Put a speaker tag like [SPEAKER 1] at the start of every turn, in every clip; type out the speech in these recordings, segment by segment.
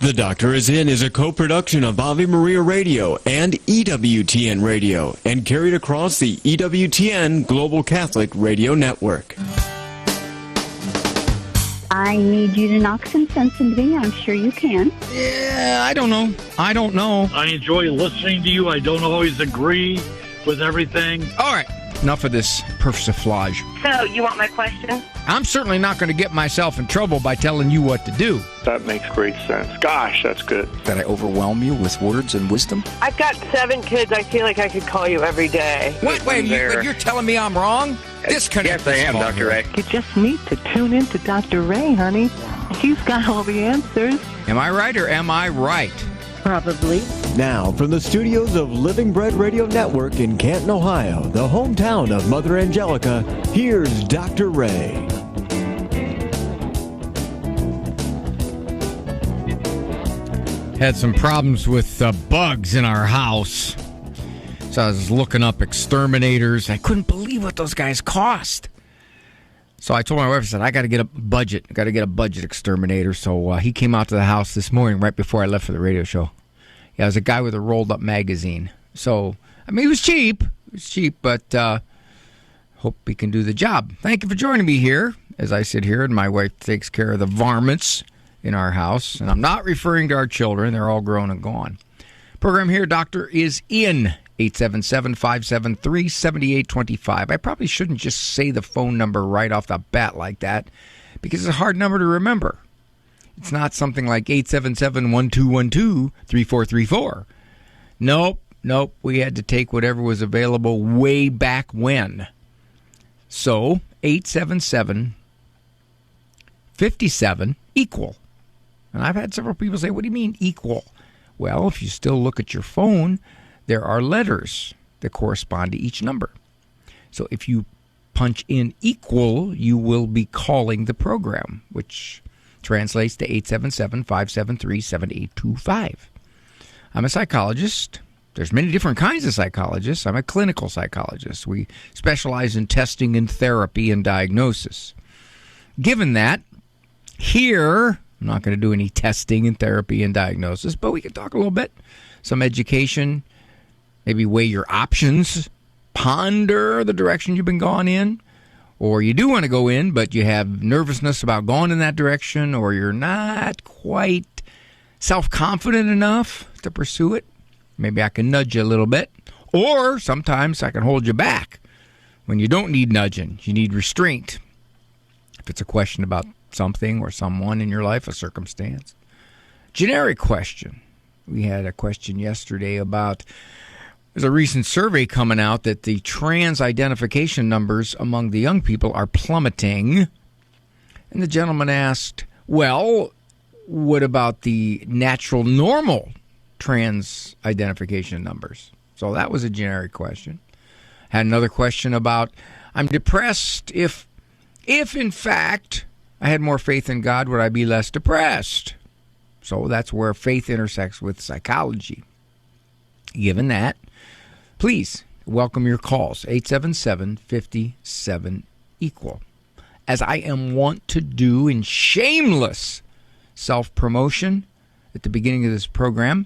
[SPEAKER 1] The Doctor Is In is a co-production of Ave Maria Radio and EWTN Radio and carried across the EWTN Global Catholic Radio Network.
[SPEAKER 2] I need you to knock some sense into me. I'm sure you can.
[SPEAKER 3] Yeah, I don't know.
[SPEAKER 4] I enjoy listening to you. I don't always agree with everything.
[SPEAKER 3] All right, enough of this persiflage.
[SPEAKER 5] So, you want my question?
[SPEAKER 3] I'm certainly not going to get myself in trouble by telling you what to do.
[SPEAKER 6] That makes great sense. Gosh, that's good.
[SPEAKER 7] Did I overwhelm you with words and wisdom?
[SPEAKER 5] I've got 7 kids. I feel like I could call you every day.
[SPEAKER 3] Wait, you're telling me I'm wrong? Disconnect.
[SPEAKER 6] Yes, I am, Dr. Ray.
[SPEAKER 8] You just need to tune in to Dr. Ray, honey. He's got all the answers.
[SPEAKER 3] Am I right or am I right?
[SPEAKER 2] Probably.
[SPEAKER 1] Now, from the studios of Living Bread Radio Network in Canton, Ohio, the hometown of Mother Angelica, here's Dr. Ray.
[SPEAKER 3] Had some problems with bugs in our house. So I was looking up exterminators. I couldn't believe what those guys cost. So I told my wife, I said, I got to get a budget. I got to get a budget exterminator. So he came out to the house this morning right before I left for the radio show. Yeah, it was a guy with a rolled-up magazine. So, I mean, it was cheap. But hope he can do the job. Thank you for joining me here as I sit here and my wife takes care of the varmints in our house. And I'm not referring to our children. They're all grown and gone. Program here, Doctor Is In. 877-573-7825. I probably shouldn't just say the phone number right off the bat like that because it's a hard number to remember. It's not something like 877-1212-3434. Nope. We had to take whatever was available way back when. So, 877-57-equal. And I've had several people say, what do you mean equal? Well, if you still look at your phone, there are letters that correspond to each number. So if you punch in equal, you will be calling the program, which translates to 877-573-7825. I'm a psychologist. There's many different kinds of psychologists. I'm a clinical psychologist. We specialize in testing and therapy and diagnosis. Given that, here, I'm not going to do any testing and therapy and diagnosis, but we can talk a little bit, some education, maybe weigh your options, ponder the direction you've been gone in, or you do want to go in, but you have nervousness about going in that direction, or you're not quite self-confident enough to pursue it. Maybe I can nudge you a little bit, or sometimes I can hold you back when you don't need nudging. You need restraint. If it's a question about something or someone in your life, a circumstance. Generic question. We had a question yesterday about, there's a recent survey coming out that the trans identification numbers among the young people are plummeting. And the gentleman asked, well, what about the natural normal trans identification numbers? So that was a generic question. Had another question about, I'm depressed. If in fact I had more faith in God, would I be less depressed? So that's where faith intersects with psychology. Given that, please welcome your calls, 877-57-EQUAL. As I am wont to do in shameless self-promotion at the beginning of this program,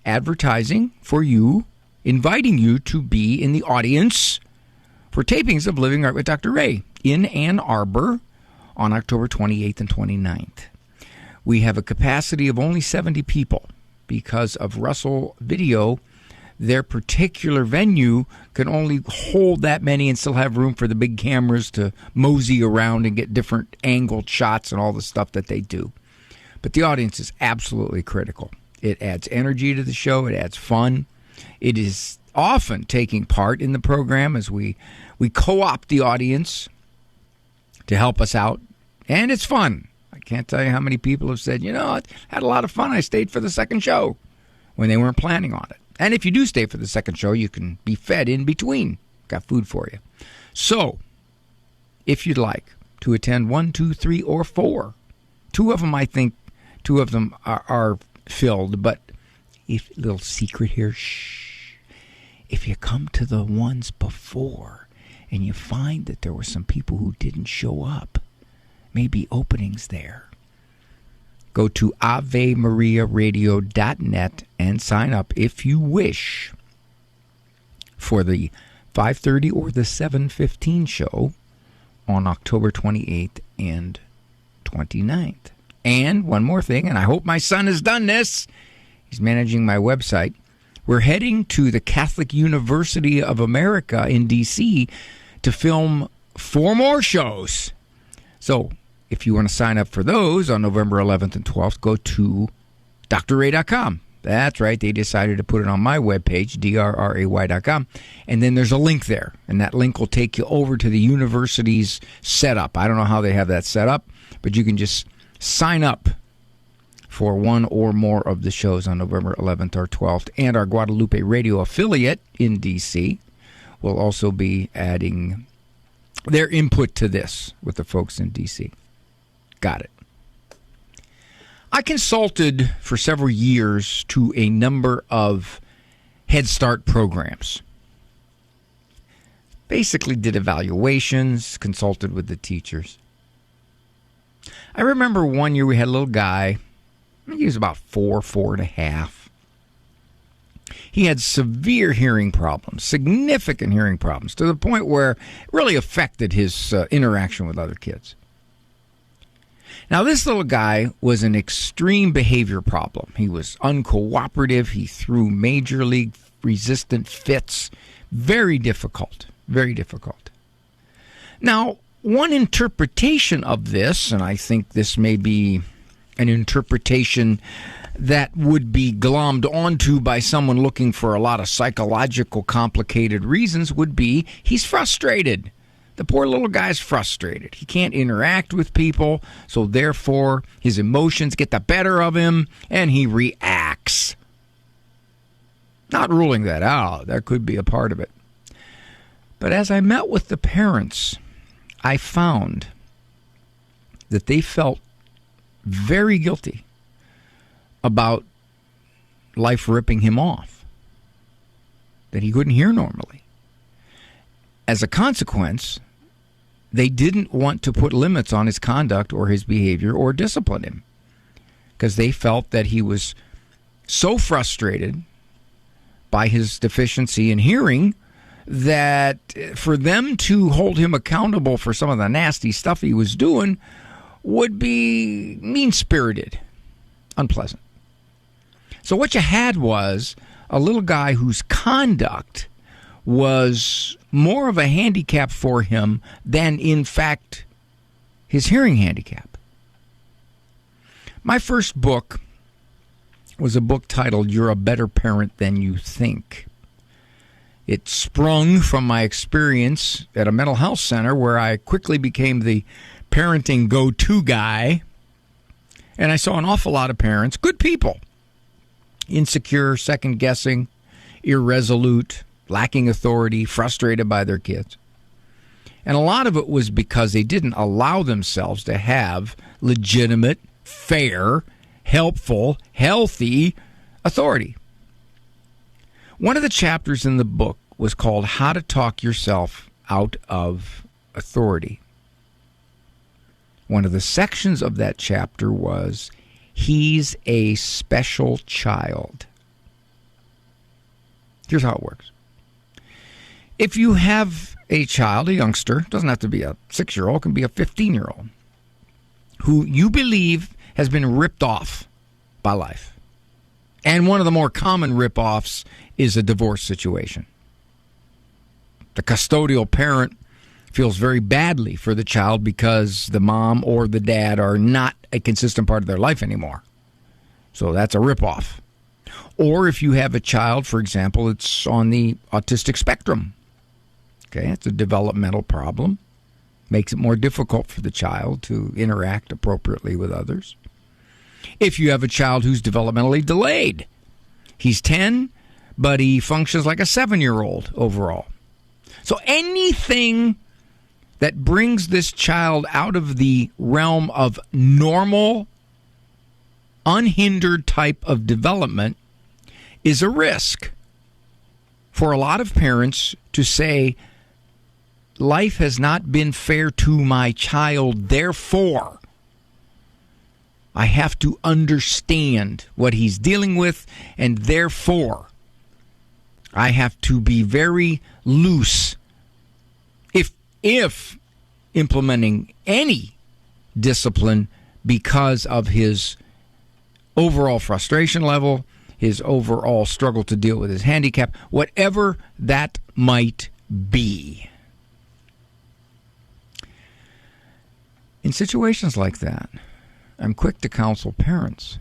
[SPEAKER 3] advertising for you, inviting you to be in the audience for tapings of Living Right with Dr. Ray in Ann Arbor on October 28th and 29th. We have a capacity of only 70 people because of Russell Video. Their particular venue can only hold that many and still have room for the big cameras to mosey around and get different angled shots and all the stuff that they do. But the audience is absolutely critical. It adds energy to the show. It adds fun. It is often taking part in the program as we co-opt the audience to help us out. And it's fun. I can't tell you how many people have said, I had a lot of fun. I stayed for the second show when they weren't planning on it. And if you do stay for the second show, you can be fed in between. Got food for you. So, if you'd like to attend 1, 2, 3, or 4, two of them are filled, but little secret here, shh. If you come to the ones before and you find that there were some people who didn't show up, maybe openings there, Go to AveMariaRadio.net and sign up if you wish for the 5:30 or the 7:15 show on October 28th and 29th. And one more thing, and I hope my son has done this. He's managing my website. We're heading to the Catholic University of America in D.C. to film 4 more shows. So if you want to sign up for those on November 11th and 12th, go to drray.com. That's right. They decided to put it on my webpage, drray.com. And then there's a link there. And that link will take you over to the university's setup. I don't know how they have that set up, but you can just sign up for one or more of the shows on November 11th or 12th. And our Guadalupe Radio affiliate in D.C. will also be adding their input to this with the folks in D.C. Got it. I consulted for several years to a number of Head Start programs. Basically did evaluations, consulted with the teachers. I remember one year we had a little guy, he was about 4.5. He had severe hearing problems, significant hearing problems, to the point where it really affected his interaction with other kids. Now, this little guy was an extreme behavior problem. He was uncooperative. He threw major league resistant fits. Very difficult, very difficult. Now, one interpretation of this, and I think this may be an interpretation that would be glommed onto by someone looking for a lot of psychological complicated reasons, would be he's frustrated. The poor little guy's frustrated. He can't interact with people, so therefore his emotions get the better of him, and he reacts. Not ruling that out. That could be a part of it. But as I met with the parents, I found that they felt very guilty about life ripping him off, that he couldn't hear normally. As a consequence, they didn't want to put limits on his conduct or his behavior or discipline him, because they felt that he was so frustrated by his deficiency in hearing that for them to hold him accountable for some of the nasty stuff he was doing would be mean-spirited, unpleasant. So what you had was a little guy whose conduct was more of a handicap for him than, in fact, his hearing handicap. My first book was a book titled You're a Better Parent Than You Think. It sprung from my experience at a mental health center where I quickly became the parenting go-to guy, and I saw an awful lot of parents, good people, insecure, second-guessing, irresolute, lacking authority, frustrated by their kids. And a lot of it was because they didn't allow themselves to have legitimate, fair, helpful, healthy authority. One of the chapters in the book was called How to Talk Yourself Out of Authority. One of the sections of that chapter was, He's a Special Child. Here's how it works. If you have a child, a youngster, doesn't have to be a 6-year-old, can be a 15-year-old, who you believe has been ripped off by life. And one of the more common rip-offs is a divorce situation. The custodial parent feels very badly for the child because the mom or the dad are not a consistent part of their life anymore. So that's a rip-off. Or if you have a child, for example, it's on the autistic spectrum. Okay, it's a developmental problem. Makes it more difficult for the child to interact appropriately with others. If you have a child who's developmentally delayed, he's 10, but he functions like a 7-year-old overall. So anything that brings this child out of the realm of normal, unhindered type of development is a risk for a lot of parents to say, life has not been fair to my child, therefore I have to understand what he's dealing with, and therefore I have to be very loose if implementing any discipline because of his overall frustration level, his overall struggle to deal with his handicap, whatever that might be. In situations like that, I'm quick to counsel parents.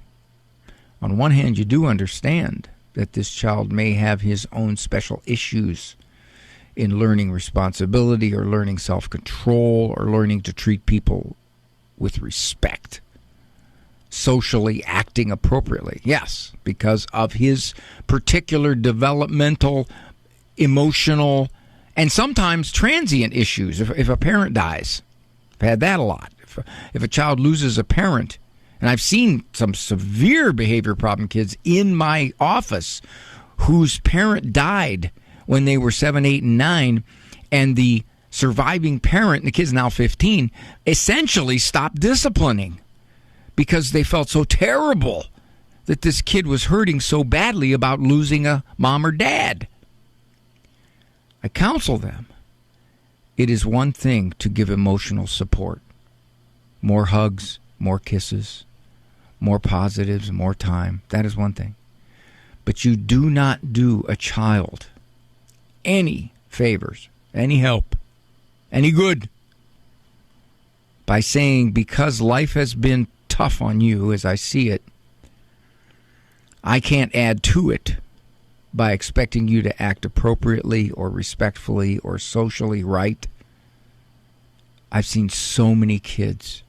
[SPEAKER 3] On one hand, you do understand that this child may have his own special issues in learning responsibility or learning self-control or learning to treat people with respect, socially acting appropriately. Yes, because of his particular developmental, emotional, and sometimes transient issues. If a parent dies, I've had that a lot. If a child loses a parent, and I've seen some severe behavior problem kids in my office whose parent died when they were 7, 8, and 9, and the surviving parent, and the kid's now 15, essentially stopped disciplining because they felt so terrible that this kid was hurting so badly about losing a mom or dad. I counsel them. It is one thing to give emotional support. More hugs, more kisses, more positives, more time. That is one thing. But you do not do a child any favors, any help, any good by saying, because life has been tough on you as I see it, I can't add to it by expecting you to act appropriately or respectfully or socially right. I've seen so many kids,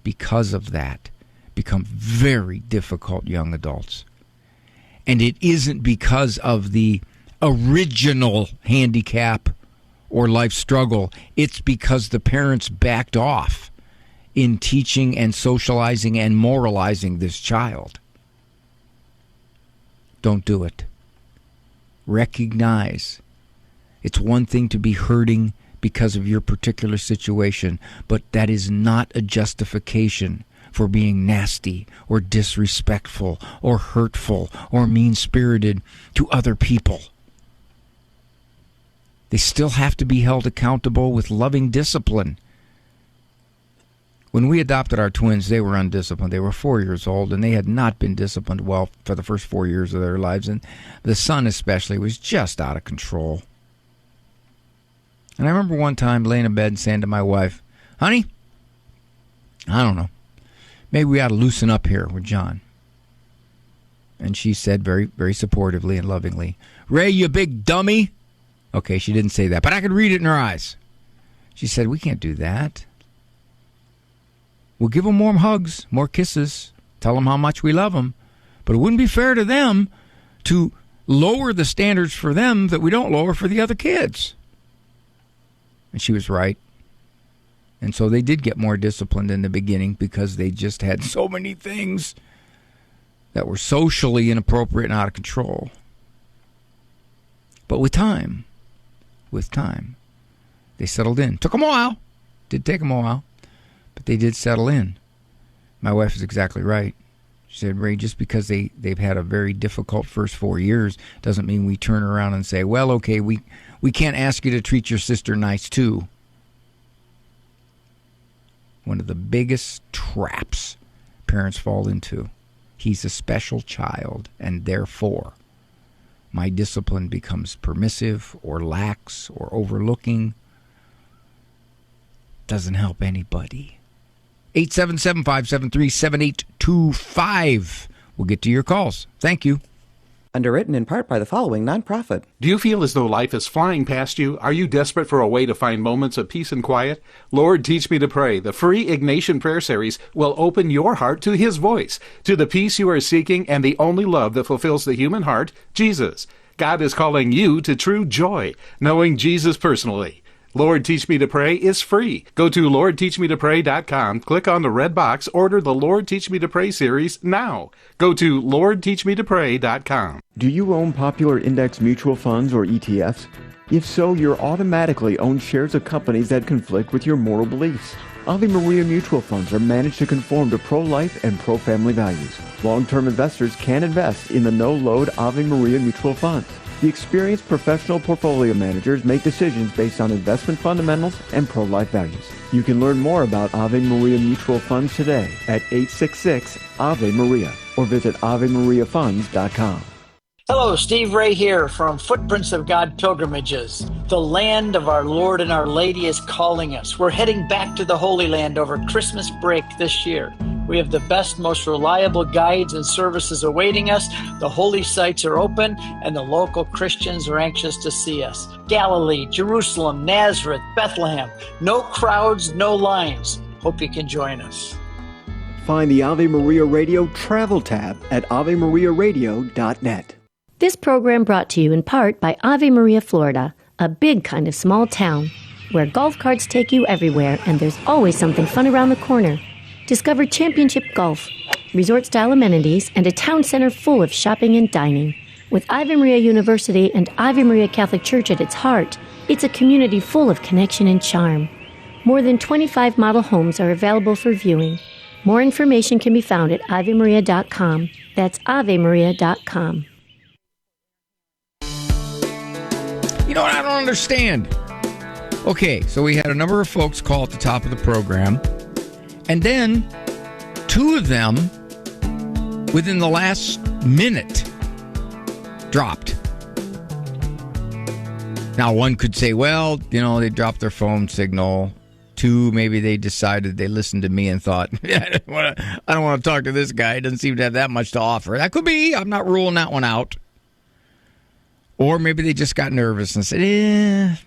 [SPEAKER 3] because of that, become very difficult young adults. And it isn't because of the original handicap or life struggle. It's because the parents backed off in teaching and socializing and moralizing this child. Don't do it. Recognize it's one thing to be hurting because of your particular situation, but that is not a justification for being nasty or disrespectful or hurtful or mean-spirited to other people. They still have to be held accountable with loving discipline. When we adopted our twins, they were undisciplined. They were 4 years old, and they had not been disciplined well for the first 4 years of their lives. And the son especially was just out of control. And I remember one time laying in bed and saying to my wife, honey, I don't know, maybe we ought to loosen up here with John. And she said very, very supportively and lovingly, Ray, you big dummy. Okay, she didn't say that, but I could read it in her eyes. She said, we can't do that. We'll give them more hugs, more kisses, tell them how much we love them, but it wouldn't be fair to them to lower the standards for them that we don't lower for the other kids. And she was right. And so they did get more disciplined in the beginning because they just had so many things that were socially inappropriate and out of control. But with time, they settled in. Took them a while. Did take them a while. But they did settle in. My wife is exactly right. She said, Ray, just because they've had a very difficult first 4 years doesn't mean we turn around and say, well, okay, we can't ask you to treat your sister nice too. One of the biggest traps parents fall into. He's a special child, and therefore my discipline becomes permissive or lax or overlooking. Doesn't help anybody. 877-573-7825. We'll get to your calls. Thank you.
[SPEAKER 9] Underwritten in part by the following nonprofit.
[SPEAKER 10] Do you feel as though life is flying past you? Are you desperate for a way to find moments of peace and quiet? Lord, Teach Me to Pray, the free Ignatian prayer series, will open your heart to His voice, to the peace you are seeking and the only love that fulfills the human heart, Jesus. God is calling you to true joy, knowing Jesus personally. Lord, Teach Me to Pray is free. Go to LordTeachMeToPray.com, click on the red box, order the Lord Teach Me to Pray series now. Go to LordTeachMeToPray.com.
[SPEAKER 11] Do you own popular index mutual funds or ETFs? If so, you're automatically own shares of companies that conflict with your moral beliefs. Ave Maria mutual funds are managed to conform to pro-life and pro-family values. Long-term investors can invest in the no-load Ave Maria mutual funds. The experienced professional portfolio managers make decisions based on investment fundamentals and pro-life values. You can learn more about Ave Maria mutual funds today at 866 Ave Maria or visit AveMariaFunds.com.
[SPEAKER 12] Hello, Steve Ray here from Footprints of God Pilgrimages. The land of our Lord and Our Lady is calling us. We're heading back to the Holy Land over Christmas break this year. We have the best, most reliable guides and services awaiting us. The holy sites are open, and the local Christians are anxious to see us. Galilee, Jerusalem, Nazareth, Bethlehem. No crowds, no lines. Hope you can join us.
[SPEAKER 11] Find the Ave Maria Radio travel tab at AveMariaRadio.net.
[SPEAKER 13] This program brought to you in part by Ave Maria, Florida, a big kind of small town where golf carts take you everywhere and there's always something fun around the corner. Discover championship golf, resort-style amenities, and a town center full of shopping and dining. With Ave Maria University and Ave Maria Catholic Church at its heart, it's a community full of connection and charm. More than 25 model homes are available for viewing. More information can be found at AveMaria.com. That's AveMaria.com.
[SPEAKER 3] You know what? I don't understand. Okay, so we had a number of folks call at the top of the program, and then two of them, within the last minute, dropped. Now, one could say, well, they dropped their phone signal. Two, maybe they decided they listened to me and thought, I don't want to talk to this guy. He doesn't seem to have that much to offer. That could be. I'm not ruling that one out. Or maybe they just got nervous and said,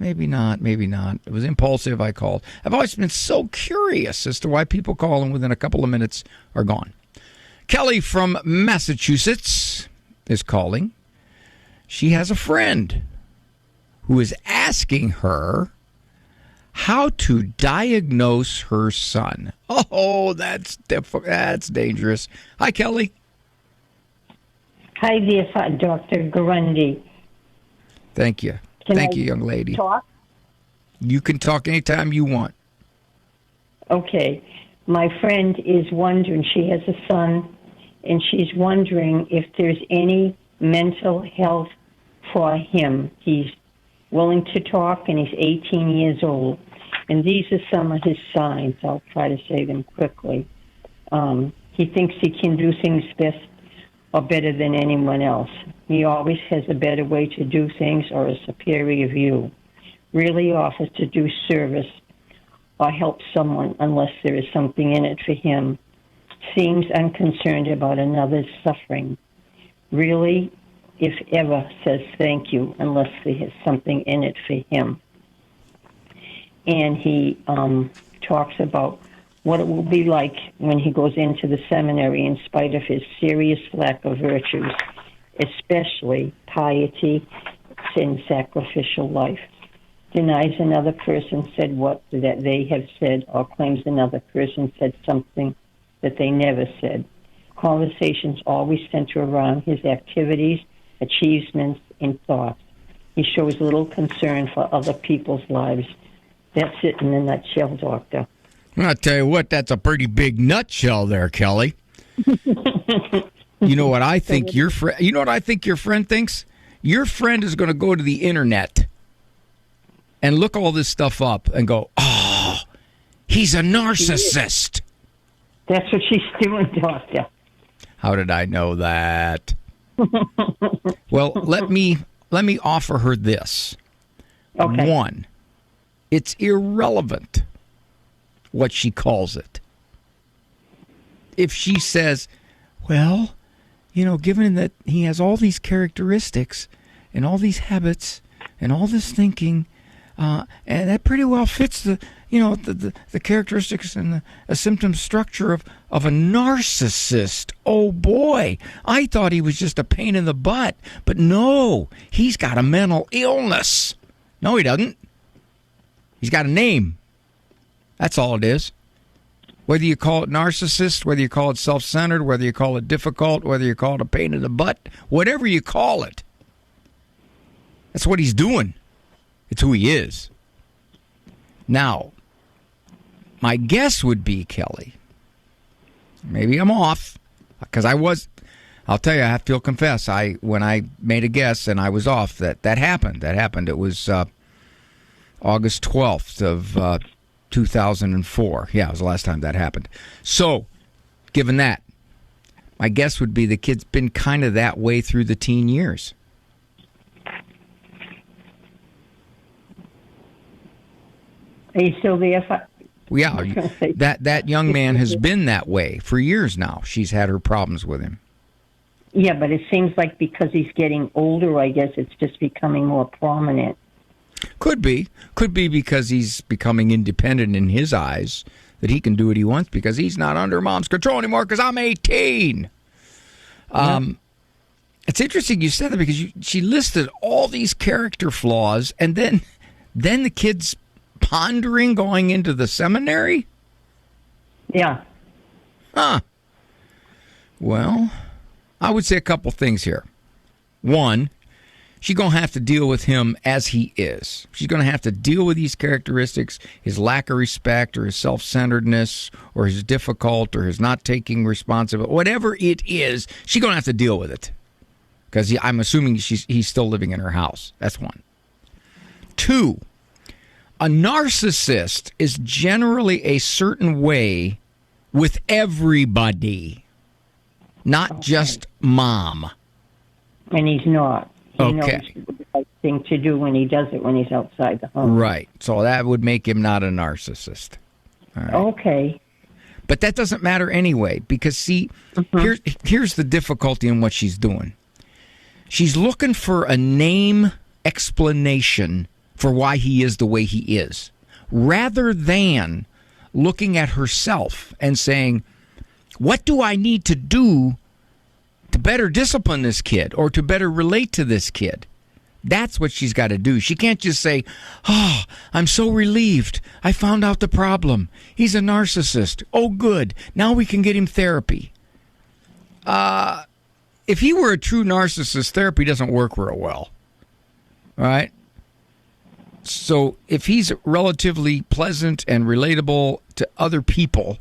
[SPEAKER 3] maybe not, maybe not. It was impulsive, I called. I've always been so curious as to why people call and within a couple of minutes are gone. Kelly from Massachusetts is calling. She has a friend who is asking her how to diagnose her son. Oh, that's dangerous. Hi, Kelly.
[SPEAKER 14] Hi there, Dr. Guarendi.
[SPEAKER 3] Thank you. Thank you, young lady.
[SPEAKER 14] Talk?
[SPEAKER 3] You can talk anytime you want.
[SPEAKER 14] Okay. My friend is wondering, she has a son, and she's wondering if there's any mental health for him. He's willing to talk, and he's 18 years old. And these are some of his signs. I'll try to say them quickly. He thinks he can do things best or better than anyone else. He always has a better way to do things or a superior view. Really offers to do service or help someone unless there is something in it for him. Seems unconcerned about another's suffering. Really, if ever, says thank you unless there is something in it for him. And he talks about what it will be like when he goes into the seminary in spite of his serious lack of virtues, especially piety and sacrificial life. Denies another person said what that they have said, or claims another person said something that they never said. Conversations always center around his activities, achievements, and thoughts. He shows little concern for other people's lives. That's it in a nutshell, Doctor.
[SPEAKER 3] I'll tell you what, that's a pretty big nutshell there, Kelly. You know what I think your friend? You know what I think your friend thinks? Your friend is going to go to the internet and look all this stuff up and go, "Oh, he's a narcissist."
[SPEAKER 14] That's what she's doing, Doctor.
[SPEAKER 3] How did I know that? Well, let me offer her this.
[SPEAKER 14] Okay.
[SPEAKER 3] One, it's irrelevant what she calls it. If she says, well, given that he has all these characteristics and all these habits and all this thinking, and that pretty well fits the characteristics and the symptom structure of a narcissist. Oh boy, I thought he was just a pain in the butt, but no, he's got a mental illness. No, he doesn't. He's got a name. That's all it is. Whether you call it narcissist, whether you call it self-centered, whether you call it difficult, whether you call it a pain in the butt, whatever you call it, that's what he's doing. It's who he is. Now, my guess would be, Kelly, maybe I'm off, because I'll tell you, I have to confess, when I made a guess and I was off, that happened. That happened. It was August 12th of 2004. Yeah, it was the last time that happened. So, given that, my guess would be the kid's been kind of that way through the teen years.
[SPEAKER 14] Are you still there?
[SPEAKER 3] Yeah, that young man has been that way for years now. She's had her problems with him.
[SPEAKER 14] Yeah, but it seems like because he's getting older, I guess it's just becoming more prominent.
[SPEAKER 3] Could be because he's becoming independent in his eyes, that he can do what he wants because he's not under mom's control anymore because I'm 18. It's interesting you said that because she listed all these character flaws, and then the kid's pondering going into the seminary?
[SPEAKER 14] Yeah.
[SPEAKER 3] Huh. Well, I would say a couple things here. One, she's going to have to deal with him as he is. She's going to have to deal with these characteristics, his lack of respect or his self-centeredness or his difficult or his not taking responsibility. Whatever it is, she's going to have to deal with it. Because I'm assuming he's still living in her house. That's one. Two, a narcissist is generally a certain way with everybody, not just mom.
[SPEAKER 14] And he's not. He knows the right thing to do when he does it when he's outside the home.
[SPEAKER 3] Right. So that would make him not a narcissist. All right.
[SPEAKER 14] Okay.
[SPEAKER 3] But that doesn't matter anyway, because, see, here's the difficulty in what she's doing. She's looking for a name explanation for why he is the way he is, rather than looking at herself and saying, what do I need to do to better discipline this kid or to better relate to this kid? That's what she's got to do. She can't just say, oh, I'm so relieved. I found out the problem. He's a narcissist. Oh, good. Now we can get him therapy. If he were a true narcissist, therapy doesn't work real well. All right? So if he's relatively pleasant and relatable to other people,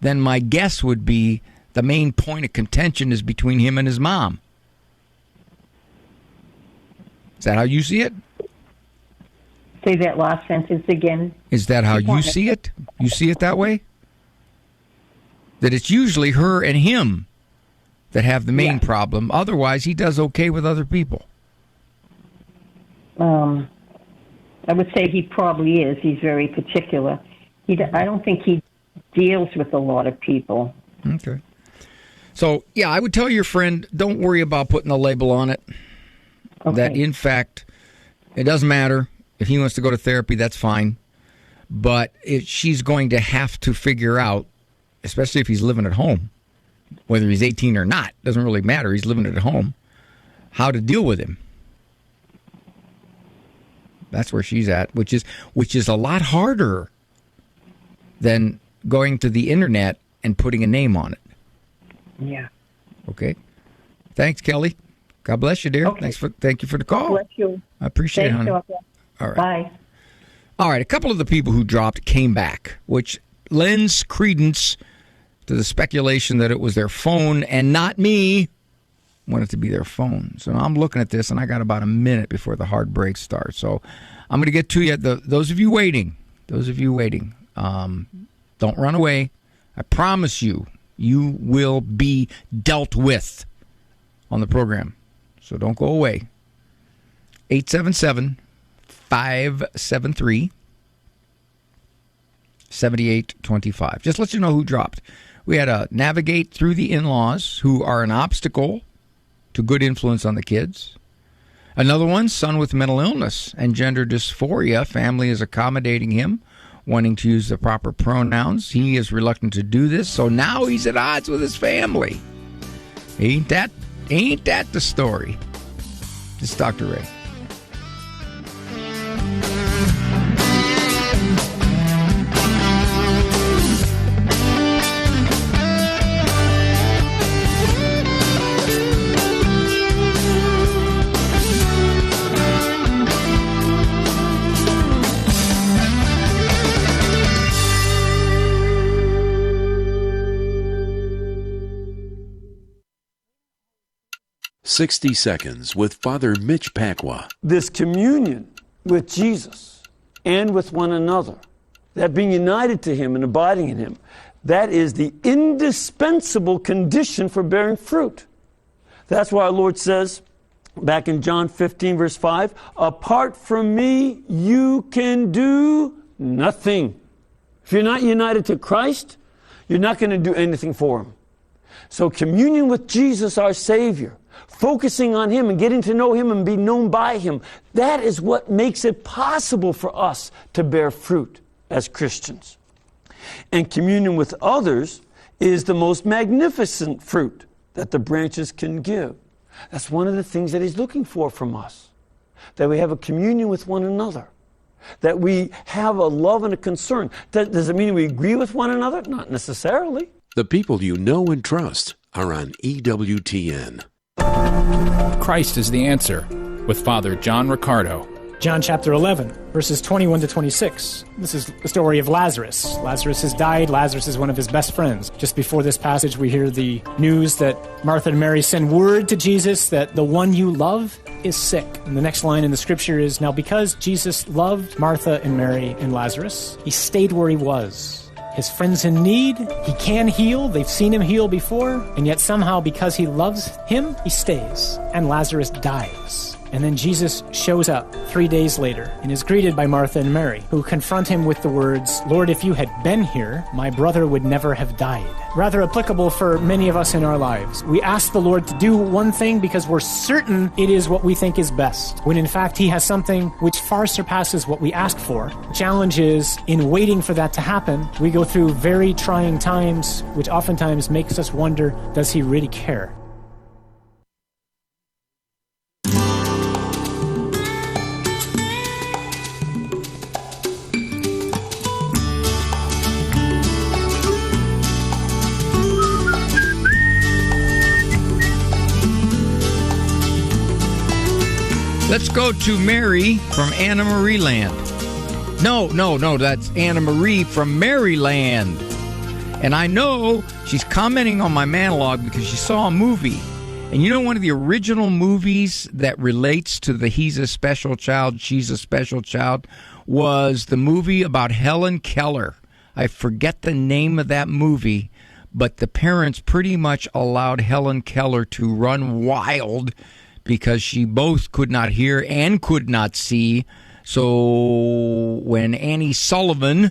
[SPEAKER 3] then my guess would be the main point of contention is between him and his mom. Is that how you see it?
[SPEAKER 14] Say that last sentence again.
[SPEAKER 3] Is that how you see it? You see it that way? That it's usually her and him that have the main problem. Otherwise, he does okay with other people.
[SPEAKER 14] I would say he probably is. He's very particular. I don't think he deals with a lot of people.
[SPEAKER 3] Okay. So, yeah, I would tell your friend, don't worry about putting a label on it. Okay. That, in fact, it doesn't matter. If he wants to go to therapy, that's fine. But she's going to have to figure out, especially if he's living at home, whether he's 18 or not, doesn't really matter. He's living at home, how to deal with him. That's where she's at, which is a lot harder than going to the internet and putting a name on it.
[SPEAKER 14] Yeah.
[SPEAKER 3] Okay. Thanks, Kelly. God bless you, dear.
[SPEAKER 14] Okay.
[SPEAKER 3] Thank you for the call.
[SPEAKER 14] God bless you.
[SPEAKER 3] I appreciate it, honey.
[SPEAKER 14] You.
[SPEAKER 3] All right.
[SPEAKER 14] Bye.
[SPEAKER 3] All right. A couple of the people who dropped came back, which lends credence to the speculation that it was their phone and not me. Want it to be their phone. So I'm looking at this, and I got about a minute before the hard break starts. So I'm going to get to you. Those of you waiting, don't run away. I promise you, you will be dealt with on the program. So don't go away. 877-573-7825. Just let you know who dropped. We had a navigate through the in-laws who are an obstacle to good influence on the kids. Another one, son with mental illness and gender dysphoria. Family is accommodating him, wanting to use the proper pronouns. He is reluctant to do this, so now he's at odds with his family. Ain't that the story? This is Dr. Ray.
[SPEAKER 15] 60 Seconds with Father Mitch Pacwa.
[SPEAKER 16] This communion with Jesus and with one another, that being united to Him and abiding in Him, that is the indispensable condition for bearing fruit. That's why our Lord says, back in John 15, verse 5, apart from me, you can do nothing. If you're not united to Christ, you're not going to do anything for Him. So communion with Jesus, our Savior, focusing on Him and getting to know Him and be known by Him, that is what makes it possible for us to bear fruit as Christians. And communion with others is the most magnificent fruit that the branches can give. That's one of the things that He's looking for from us, that we have a communion with one another, that we have a love and a concern. Does it mean we agree with one another? Not necessarily.
[SPEAKER 15] The people you know and trust are on EWTN.
[SPEAKER 17] Christ is the answer, with Father John Riccardo.
[SPEAKER 18] John chapter 11, verses 21 to 26. This is the story of Lazarus. Lazarus has died. Lazarus is one of his best friends. Just before this passage, we hear the news that Martha and Mary send word to Jesus that the one you love is sick. And the next line in the scripture is, now because Jesus loved Martha and Mary and Lazarus, He stayed where He was. His friend's in need. He can heal. They've seen Him heal before. And yet somehow, because He loves him, He stays. And Lazarus dies. And then Jesus shows up 3 days later and is greeted by Martha and Mary, who confront Him with the words, Lord, if you had been here, my brother would never have died. Rather applicable for many of us in our lives. We ask the Lord to do one thing because we're certain it is what we think is best, when in fact He has something which far surpasses what we ask for. The challenge is, in waiting for that to happen, we go through very trying times, which oftentimes makes us wonder, does He really care?
[SPEAKER 3] Let's go to Mary from Anna Marie Land. No, that's Anna Marie from Maryland. And I know she's commenting on my monologue because she saw a movie. And you know, one of the original movies that relates to the He's a Special Child, She's a Special Child was the movie about Helen Keller. I forget the name of that movie, but the parents pretty much allowed Helen Keller to run wild because she both could not hear and could not see. So when Annie Sullivan,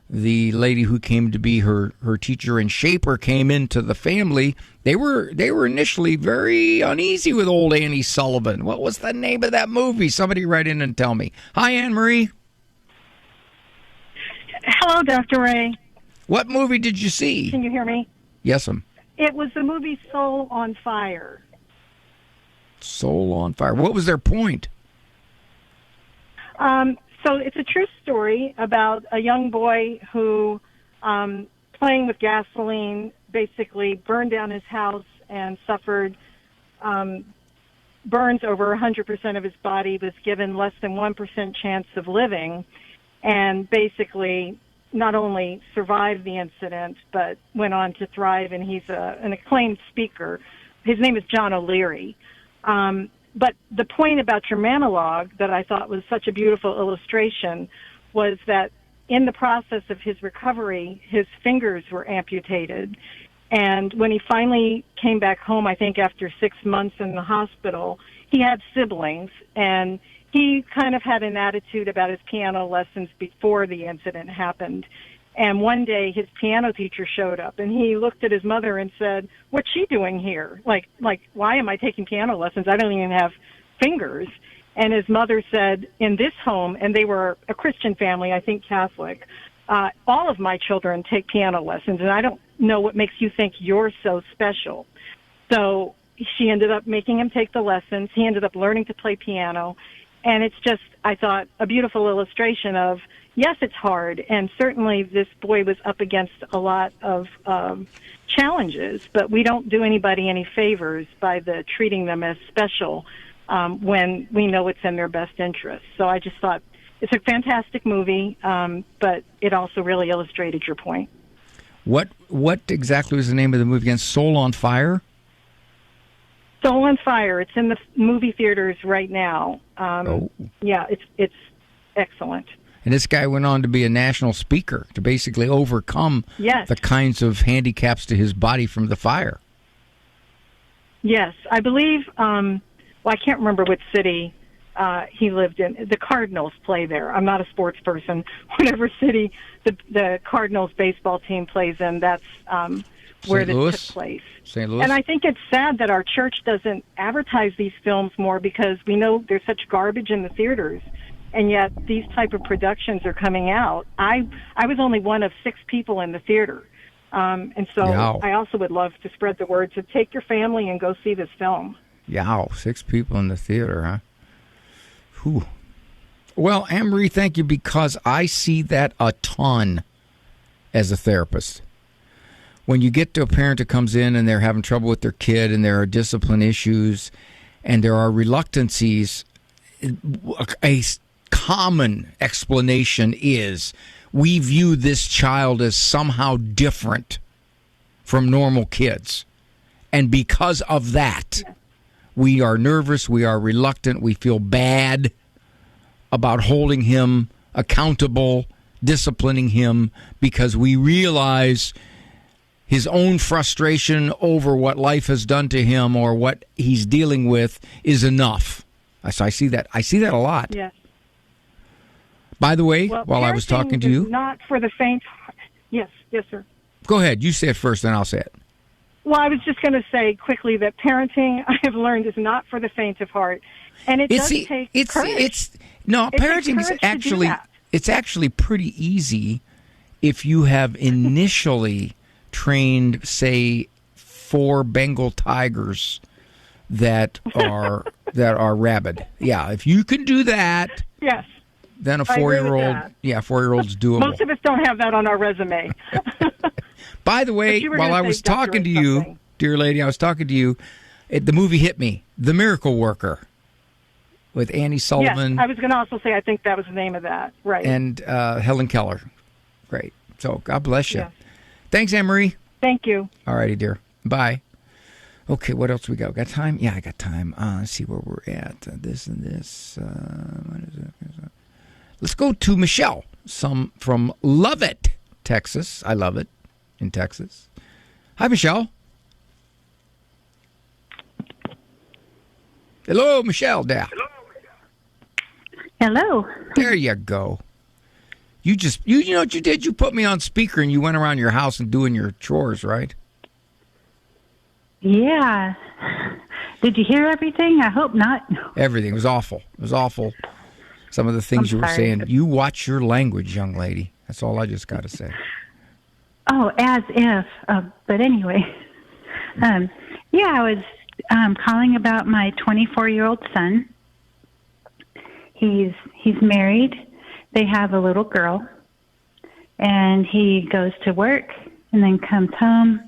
[SPEAKER 3] the lady who came to be her teacher and shaper, came into the family, they were initially very uneasy with old Annie Sullivan. What was the name of that movie? Somebody write in and tell me. Hi, Anne Marie.
[SPEAKER 19] Hello, Dr. Ray.
[SPEAKER 3] What movie did you see?
[SPEAKER 19] Can you hear me?
[SPEAKER 3] Yes, ma'am.
[SPEAKER 19] It was the movie Soul on Fire.
[SPEAKER 3] Soul on Fire. What was their point?
[SPEAKER 19] So it's a true story about a young boy who, playing with gasoline, basically burned down his house and suffered burns over 100% of his body, was given less than 1% chance of living, and basically not only survived the incident, but went on to thrive, and he's an acclaimed speaker. His name is John O'Leary. But the point about your monologue that I thought was such a beautiful illustration was that in the process of his recovery, his fingers were amputated. And when he finally came back home, I think after 6 months in the hospital, he had siblings, and he kind of had an attitude about his piano lessons before the incident happened. And one day his piano teacher showed up, and he looked at his mother and said, "What's she doing here? Like, why am I taking piano lessons? I don't even have fingers." And his mother said, in this home, and they were a Christian family, I think Catholic, all of my children take piano lessons, and I don't know what makes you think you're so special. So she ended up making him take the lessons. He ended up learning to play piano. And it's just, I thought, a beautiful illustration of, yes, it's hard, and certainly this boy was up against a lot of challenges, but we don't do anybody any favors by treating them as special when we know it's in their best interest. So I just thought it's a fantastic movie, but it also really illustrated your point.
[SPEAKER 3] What exactly was the name of the movie again? Soul on Fire?
[SPEAKER 19] Soul on Fire. It's in the movie theaters right now. Yeah, it's excellent.
[SPEAKER 3] And this guy went on to be a national speaker to basically overcome the kinds of handicaps to his body from the fire.
[SPEAKER 19] Yes, I believe, I can't remember which city he lived in. The Cardinals play there. I'm not a sports person. Whatever city the Cardinals baseball team plays in, that's where this took place.
[SPEAKER 3] St. Louis?
[SPEAKER 19] And I think it's sad that our church doesn't advertise these films more because we know there's such garbage in the theaters. And yet these type of productions are coming out. I was only one of 6 people in the theater. And so I also would love to spread the word to take your family and go see this film.
[SPEAKER 3] Yeah, 6 people in the theater, huh? Whew. Well, Anne-Marie, thank you, because I see that a ton as a therapist. When you get to a parent that comes in and they're having trouble with their kid and there are discipline issues and there are reluctancies, a common explanation is we view this child as somehow different from normal kids. And because of that, we are nervous, we are reluctant, we feel bad about holding him accountable, disciplining him, because we realize his own frustration over what life has done to him or what he's dealing with is enough. So I see that. I see that a lot.
[SPEAKER 19] Yes.
[SPEAKER 3] By the way, while I was talking to you,
[SPEAKER 19] not for the faint. Yes, sir.
[SPEAKER 3] Go ahead. You say it first, then I'll say it.
[SPEAKER 19] Well, I was just going to say quickly that parenting, I have learned, is not for the faint of heart, and it does take courage.
[SPEAKER 3] Parenting is actually pretty easy if you have initially trained, say, 4 Bengal tigers that are rabid. Yeah, if you can do that.
[SPEAKER 19] Yes.
[SPEAKER 3] Then a 4-year-old, 4-year-old's doable.
[SPEAKER 19] Most of us don't have that on our resume.
[SPEAKER 3] By the way, while I was talking to you, dear lady, I was talking to you, the movie hit me, The Miracle Worker, with Annie Sullivan.
[SPEAKER 19] Yes, I was going to also say I think that was the name of that, right.
[SPEAKER 3] And Helen Keller. Great. So God bless you.
[SPEAKER 19] Yeah.
[SPEAKER 3] Thanks, Anne-Marie.
[SPEAKER 19] Thank you.
[SPEAKER 3] All righty, dear. Bye. Okay, what else we got? Got time? Yeah, I got time. Let's see where we're at. This and this. What is it? Let's go to Michelle, from Lovett, Texas. I love it in Texas. Hi, Michelle. Hello, Michelle. There.
[SPEAKER 2] Hello.
[SPEAKER 3] There you go. You know what you did? You put me on speaker and you went around your house and doing your chores, right?
[SPEAKER 2] Yeah. Did you hear everything? I hope not.
[SPEAKER 3] Everything was awful. It was awful. Some of the things you were saying. You watch your language, young lady. That's all I just got to say.
[SPEAKER 2] Oh, as if. But anyway. I was calling about my 24-year-old son. He's married. They have a little girl. And he goes to work and then comes home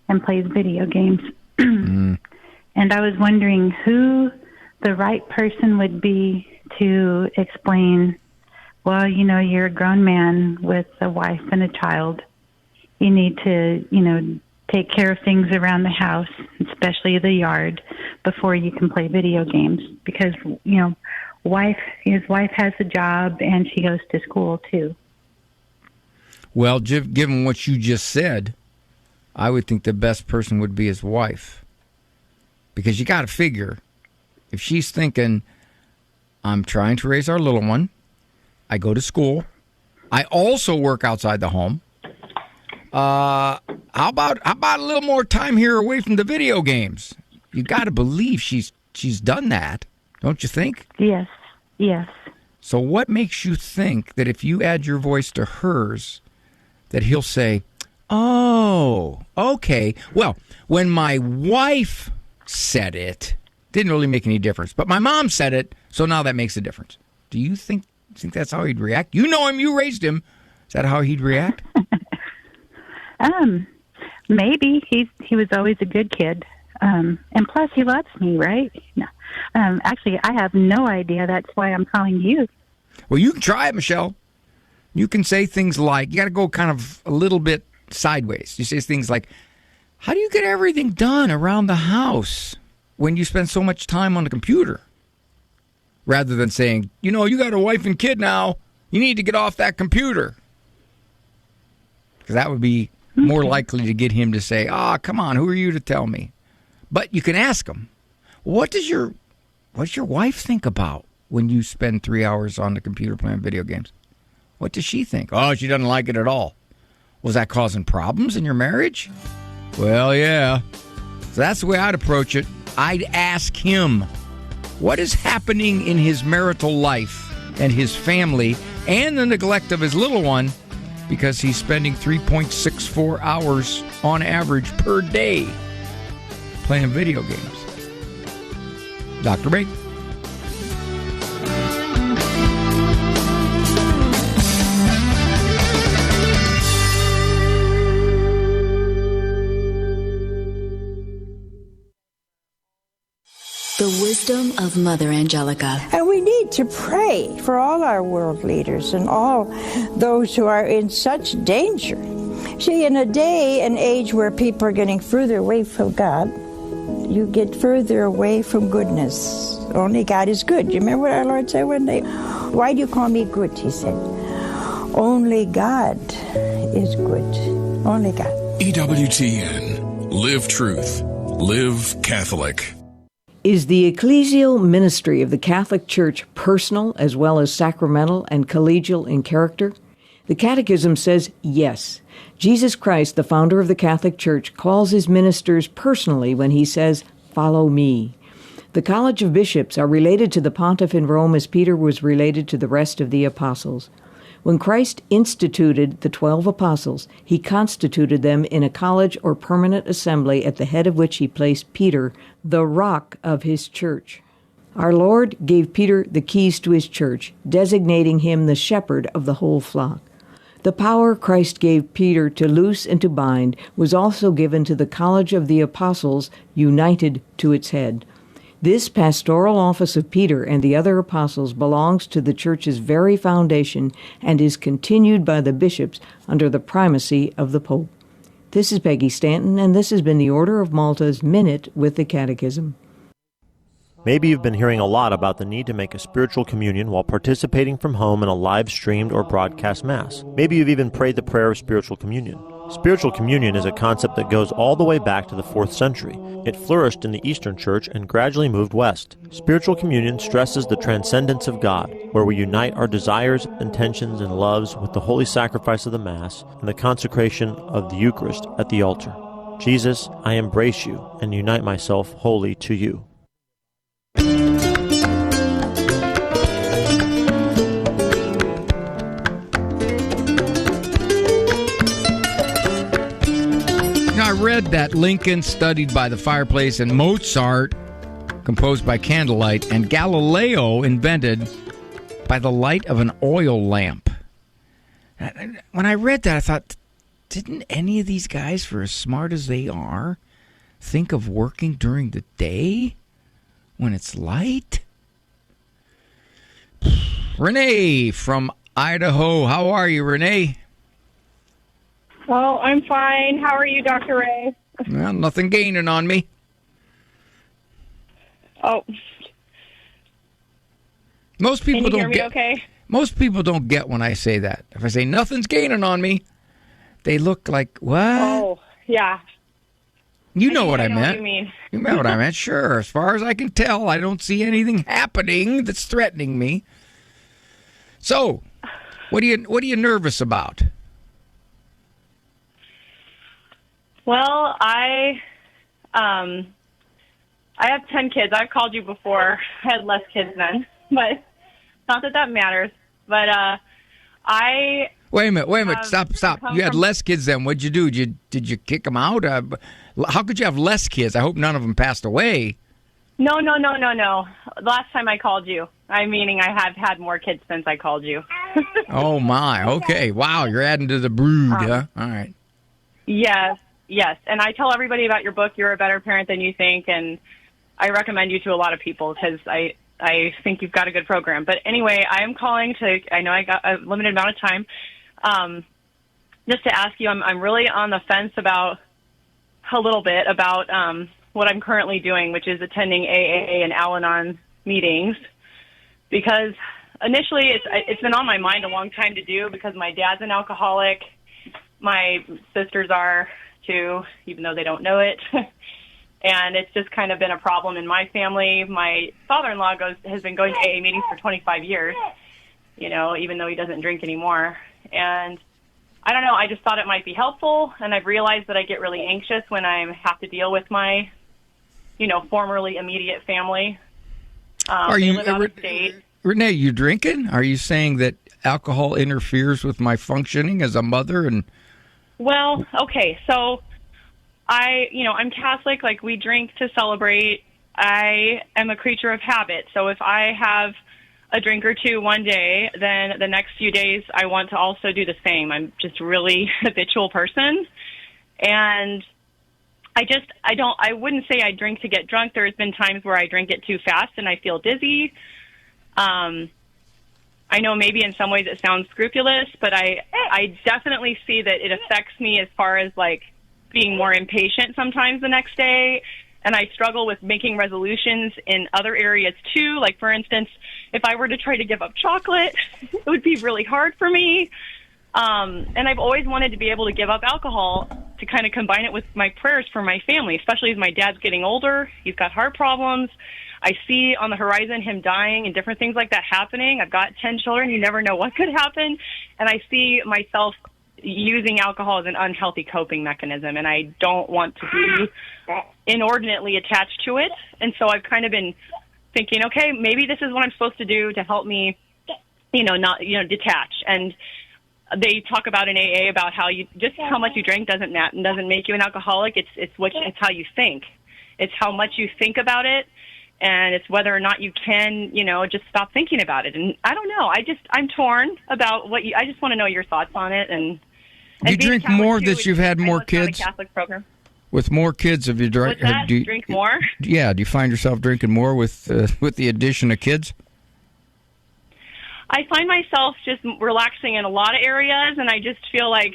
[SPEAKER 2] and plays video games. And I was wondering who the right person would be to explain, well, you're a grown man with a wife and a child. You need to, take care of things around the house, especially the yard, before you can play video games. Because, his wife has a job and she goes to school too.
[SPEAKER 3] Well, given what you just said, I would think the best person would be his wife. Because you got to figure, if she's thinking, I'm trying to raise our little one, I go to school, I also work outside the home, how about a little more time here away from the video games? You got to believe she's done that, don't you think?
[SPEAKER 2] Yes.
[SPEAKER 3] So what makes you think that if you add your voice to hers, that he'll say, oh, okay. Well, when my wife said it, didn't really make any difference. But my mom said it, so now that makes a difference. Do you think that's how he'd react? You know him, you raised him. Is that how he'd react?
[SPEAKER 2] Maybe. He was always a good kid. And plus he loves me, right? No. Actually, I have no idea. That's why I'm calling you.
[SPEAKER 3] Well, you can try it, Michelle. You can say things like, you got to go kind of a little bit sideways. You say things like, how do you get everything done around the house when you spend so much time on the computer, rather than saying, you got a wife and kid now, you need to get off that computer. Because that would be more likely to get him to say, come on, who are you to tell me? But you can ask him, what does your wife think about when you spend 3 hours on the computer playing video games? What does she think? Oh, she doesn't like it at all. Was that causing problems in your marriage? Well, yeah. So that's the way I'd approach it. I'd ask him, what is happening in his marital life and his family and the neglect of his little one because he's spending 3.64 hours on average per day playing video games. Dr. Ray.
[SPEAKER 20] The wisdom of Mother Angelica.
[SPEAKER 21] And we need to pray for all our world leaders and all those who are in such danger. See, in a day and age where people are getting further away from God, you get further away from goodness. Only God is good. You remember what our Lord said one day? Why do you call me good? He said. Only God is good. Only God.
[SPEAKER 22] EWTN. Live truth. Live Catholic.
[SPEAKER 23] Is the ecclesial ministry of the Catholic Church personal as well as sacramental and collegial in character? The Catechism says yes. Jesus Christ, the founder of the Catholic Church, calls his ministers personally when he says, "Follow me." The College of Bishops are related to the pontiff in Rome as Peter was related to the rest of the apostles. When Christ instituted the 12 apostles, he constituted them in a college or permanent assembly at the head of which he placed Peter, the rock of his church. Our Lord gave Peter the keys to his church, designating him the shepherd of the whole flock. The power Christ gave Peter to loose and to bind was also given to the college of the apostles, united to its head. This pastoral office of Peter and the other apostles belongs to the Church's very foundation and is continued by the bishops under the primacy of the Pope. This is Peggy Stanton, and this has been the Order of Malta's Minute with the Catechism.
[SPEAKER 24] Maybe you've been hearing a lot about the need to make a spiritual communion while participating from home in a live-streamed or broadcast Mass. Maybe you've even prayed the prayer of spiritual communion. Spiritual communion is a concept that goes all the way back to the 4th century. It flourished in the Eastern Church and gradually moved west. Spiritual communion stresses the transcendence of God, where we unite our desires, intentions, and loves with the holy sacrifice of the Mass and the consecration of the Eucharist at the altar. Jesus, I embrace you and unite myself wholly to you.
[SPEAKER 3] I read that Lincoln studied by the fireplace and Mozart composed by candlelight and Galileo invented by the light of an oil lamp. When I read that, I thought, didn't any of these guys, for as smart as they are, think of working during the day when it's light? Renee from Idaho. How are you, Renee?
[SPEAKER 25] Oh, I'm fine. How are you, Dr. Ray?
[SPEAKER 3] Well, nothing gaining on me.
[SPEAKER 25] Oh.
[SPEAKER 3] Most people
[SPEAKER 25] Can you
[SPEAKER 3] don't
[SPEAKER 25] hear
[SPEAKER 3] get.
[SPEAKER 25] me okay?
[SPEAKER 3] Most people don't get when I say that. If I say nothing's gaining on me, they look like, what?
[SPEAKER 25] Oh, yeah.
[SPEAKER 3] You know what I
[SPEAKER 25] know
[SPEAKER 3] meant.
[SPEAKER 25] What you mean.
[SPEAKER 3] You know what I meant. Sure. As far as I can tell, I don't see anything happening that's threatening me. So, what are you nervous about?
[SPEAKER 25] Well, I have 10 kids. I've called you before. I had less kids then, but not that matters. But I
[SPEAKER 3] Wait a minute. Stop. You had less kids then. What'd you do? Did you kick them out? How could you have less kids? I hope none of them passed away.
[SPEAKER 25] No. Last time I called you, meaning I have had more kids since I called you.
[SPEAKER 3] Oh, my. Okay. Wow, you're adding to the brood, huh? All right.
[SPEAKER 25] Yes. And I tell everybody about your book, You're a Better Parent Than You Think, and I recommend you to a lot of people because I think you've got a good program. But anyway, I am calling I know I got a limited amount of time, just to ask you, I'm really on the fence about what I'm currently doing, which is attending AA and Al-Anon meetings, because initially it's been on my mind a long time to do because my dad's an alcoholic. My sisters are too, even though they don't know it. And it's just kind of been a problem in my family. My father-in-law has been going to AA meetings for 25 years, even though he doesn't drink anymore. And I don't know, I just thought it might be helpful, and I've realized that I get really anxious when I have to deal with my, formerly immediate family.
[SPEAKER 3] Are
[SPEAKER 25] they
[SPEAKER 3] you,
[SPEAKER 25] live out of state.
[SPEAKER 3] Renee, you drinking? Are you saying that alcohol interferes with my functioning as a mother? And
[SPEAKER 25] Well, okay, so I'm Catholic, like we drink to celebrate. I am a creature of habit, so if I have a drink or two one day, then the next few days I want to also do the same. I'm just a really habitual person. And I wouldn't say I drink to get drunk. There's been times where I drink it too fast and I feel dizzy. I know maybe in some ways it sounds scrupulous, but I definitely see that it affects me as far as like being more impatient sometimes the next day. And I struggle with making resolutions in other areas too. Like, for instance, if I were to try to give up chocolate, it would be really hard for me. And I've always wanted to be able to give up alcohol to kind of combine it with my prayers for my family, especially as my dad's getting older. He's got heart problems. I see on the horizon him dying and different things like that happening. I've got 10 children. You never know what could happen. And I see myself using alcohol as an unhealthy coping mechanism, and I don't want to be inordinately attached to it. And so I've kind of been thinking, okay, maybe this is what I'm supposed to do to help me, not detach. And they talk about in AA about how how much you drink doesn't make you an alcoholic. It's how you think. It's how much you think about it, and it's whether or not you can, just stop thinking about it. And I don't know. I'm torn about I just want to know your thoughts on it. And
[SPEAKER 3] you drink more that you've had more kids?
[SPEAKER 25] A Catholic program.
[SPEAKER 3] With more kids, have you drank?
[SPEAKER 25] Drink more?
[SPEAKER 3] Yeah. Do you find yourself drinking more with the addition of kids?
[SPEAKER 25] I find myself just relaxing in a lot of areas, and I just feel like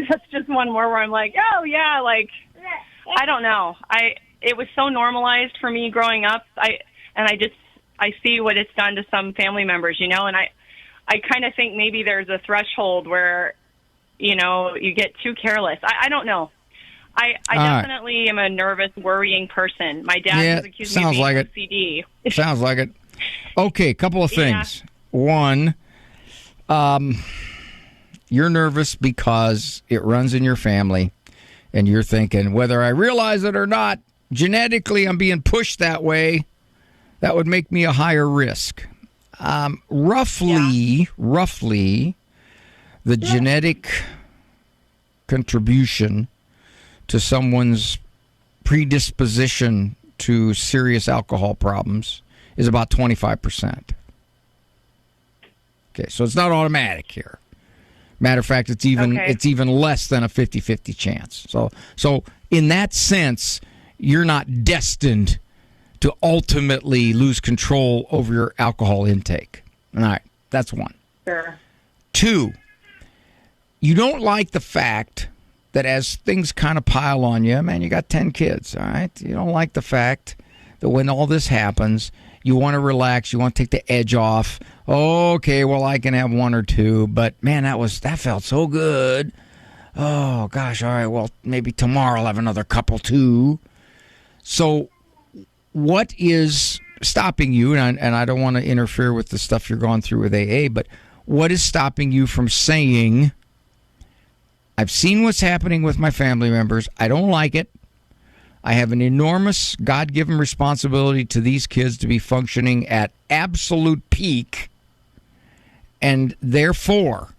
[SPEAKER 25] that's just one more where I'm like, oh yeah, like I don't know. It was so normalized for me growing up. I see what it's done to some family members, and I kind of think maybe there's a threshold where, you get too careless. I don't know. I definitely am a nervous, worrying person. My dad has accused me of being OCD.
[SPEAKER 3] Sounds like it. Okay, couple of things. One, you're nervous because it runs in your family, and you're thinking, whether I realize it or not, genetically I'm being pushed that way. That would make me a higher risk. Roughly, the genetic contribution to someone's predisposition to serious alcohol problems is about 25%. Okay, so it's not automatic here. Matter of fact, it's even less than a 50-50 chance. So in that sense, you're not destined to ultimately lose control over your alcohol intake. All right, that's one.
[SPEAKER 25] Sure.
[SPEAKER 3] Two, you don't like the fact that as things kind of pile on you, man, you got 10 kids, all right? You don't like the fact that when all this happens, you want to relax, you want to take the edge off. Okay, well, I can have one or two, but man, that felt so good. Oh, gosh, all right, well, maybe tomorrow I'll have another couple too. So what is stopping you, and I don't want to interfere with the stuff you're going through with AA, but what is stopping you from saying, I've seen what's happening with my family members. I don't like it. I have an enormous God-given responsibility to these kids to be functioning at absolute peak, and therefore,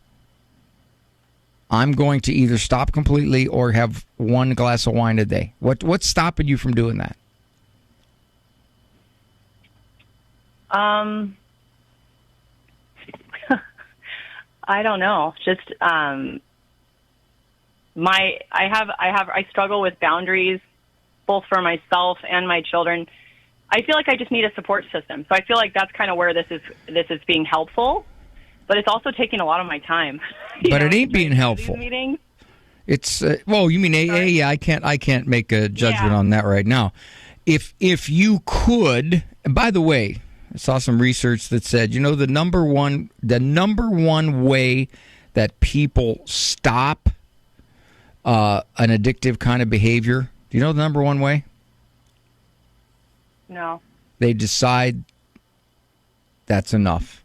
[SPEAKER 3] I'm going to either stop completely or have one glass of wine a day. What's stopping you from doing that?
[SPEAKER 25] I don't know. Just I struggle with boundaries, both for myself and my children. I feel like I just need a support system. So I feel like that's kind of where this is being helpful, but it's also taking a lot of my time.
[SPEAKER 3] But it ain't being helpful. It's you mean AA? Yeah, I can't make a judgment on that right now. If you could, and by the way, I saw some research that said, the number one way that people stop an addictive kind of behavior. Do you know the number one way?
[SPEAKER 25] No.
[SPEAKER 3] They decide that's enough.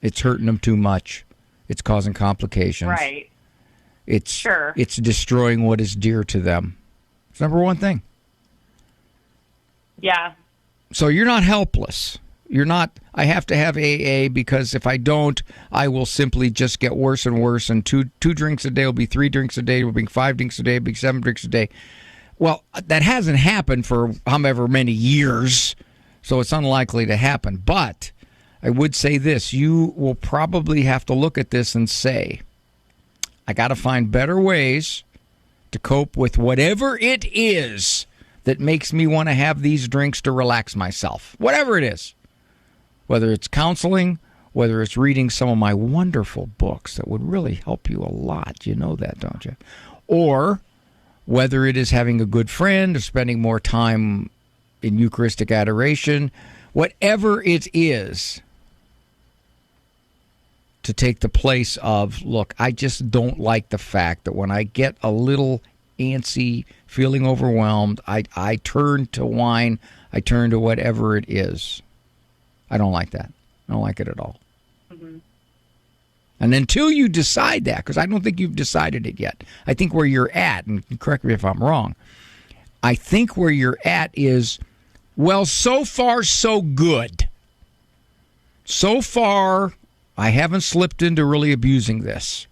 [SPEAKER 3] It's hurting them too much. It's causing complications.
[SPEAKER 25] Right.
[SPEAKER 3] It's destroying what is dear to them. It's number one thing.
[SPEAKER 25] Yeah.
[SPEAKER 3] So you're not helpless. You're not, I have to have AA because if I don't, I will simply just get worse and worse. And two drinks a day will be 3 drinks a day, will be 5 drinks a day, will be 7 drinks a day. Well, that hasn't happened for however many years, so it's unlikely to happen. But I would say this, you will probably have to look at this and say, I got to find better ways to cope with whatever it is that makes me want to have these drinks to relax myself. Whatever it is. Whether it's counseling, whether it's reading some of my wonderful books that would really help you a lot. You know that, don't you? Or whether it is having a good friend or spending more time in Eucharistic adoration. Whatever it is, to take the place of, look, I just don't like the fact that when I get a little antsy, feeling overwhelmed, I turn to wine, I turn to whatever it is. I don't like that. I don't like it at all. Mm-hmm. And until you decide that, because I don't think you've decided it yet, I think where you're at, and correct me if I'm wrong, I think where you're at is, well, so far so good. So far, I haven't slipped into really abusing this.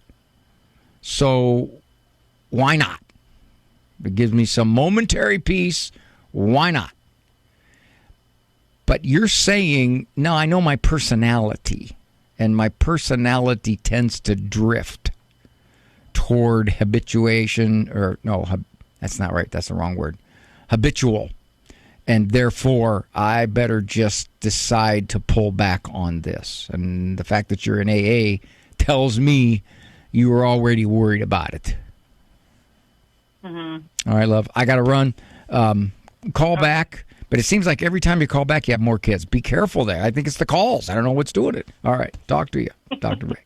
[SPEAKER 3] So why not? It gives me some momentary peace. Why not? But you're saying, no, I know my personality, and my personality tends to drift toward habituation, or no, that's not right. That's the wrong word. Habitual. And therefore, I better just decide to pull back on this. And the fact that you're in AA tells me you were already worried about it. Mm-hmm. All right, love. I got to run. Call back. But it seems like every time you call back, you have more kids. Be careful there. I think it's the calls. I don't know what's doing it. All right. Talk to you. Dr. Ray.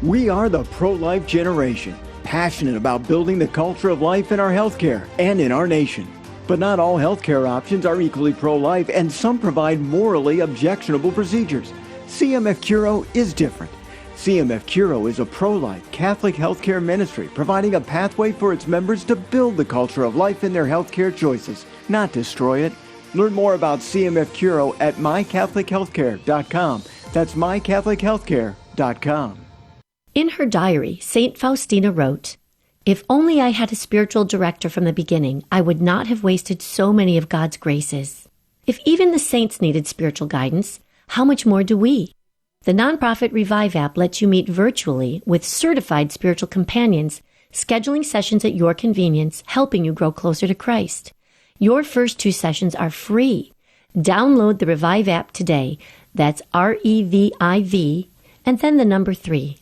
[SPEAKER 11] We are the pro-life generation, passionate about building the culture of life in our healthcare and in our nation. But not all healthcare options are equally pro-life, and some provide morally objectionable procedures. CMF Curo is different. CMF Curo is a pro-life Catholic healthcare ministry providing a pathway for its members to build the culture of life in their healthcare choices, not destroy it. Learn more about CMF Curo at mycatholichealthcare.com. That's mycatholichealthcare.com.
[SPEAKER 13] In her diary, St. Faustina wrote, "If only I had a spiritual director from the beginning, I would not have wasted so many of God's graces. If even the saints needed spiritual guidance, how much more do we?" The nonprofit Revive app lets you meet virtually with certified spiritual companions, scheduling sessions at your convenience, helping you grow closer to Christ. Your first 2 sessions are free. Download the Revive app today. That's REVIV, and then the number 3.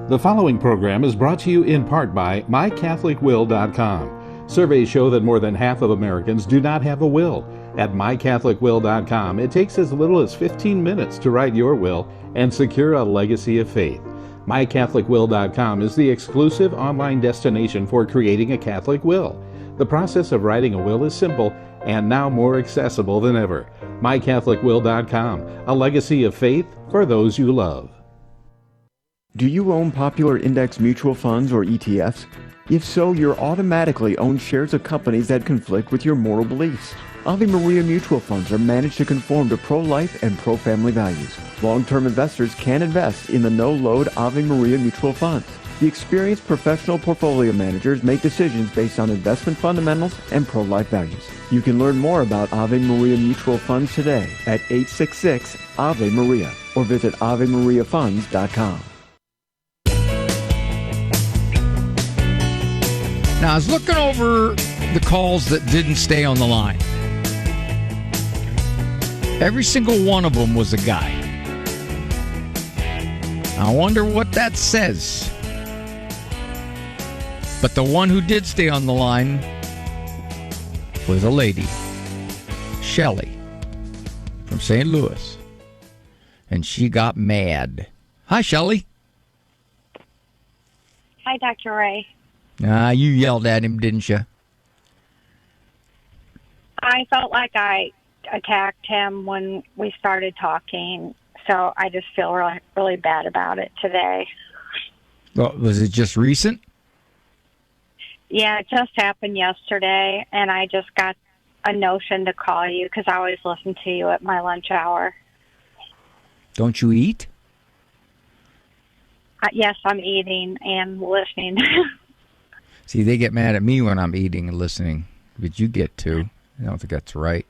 [SPEAKER 10] The following program is brought to you in part by MyCatholicWill.com. Surveys show that more than half of Americans do not have a will. At MyCatholicWill.com, it takes as little as 15 minutes to write your will and secure a legacy of faith. MyCatholicWill.com is the exclusive online destination for creating a Catholic will. The process of writing a will is simple and now more accessible than ever. MyCatholicWill.com, a legacy of faith for those you love.
[SPEAKER 11] Do you own popular index mutual funds or ETFs? If so, you're automatically own shares of companies that conflict with your moral beliefs. Ave Maria mutual funds are managed to conform to pro-life and pro-family values. Long-term investors can invest in the no-load Ave Maria mutual funds. The experienced professional portfolio managers make decisions based on investment fundamentals and pro-life values. You can learn more about Ave Maria mutual funds today at 866 Ave Maria or visit AveMariaFunds.com.
[SPEAKER 3] Now, I was looking over the calls that didn't stay on the line. Every single one of them was a guy. I wonder what that says. But the one who did stay on the line was a lady, Shelley, from St. Louis. And she got mad. Hi, Shelley.
[SPEAKER 4] Hi, Dr. Ray.
[SPEAKER 3] You yelled at him, didn't you?
[SPEAKER 4] I felt like I attacked him when we started talking, so I just feel really, really bad about it today.
[SPEAKER 3] Well, was it just recent?
[SPEAKER 4] Yeah, it just happened yesterday, and I just got a notion to call you because I always listen to you at my lunch hour.
[SPEAKER 3] Don't you eat?
[SPEAKER 4] Yes, I'm eating and listening.
[SPEAKER 3] See, they get mad at me when I'm eating and listening, but you get to. I don't think that's right.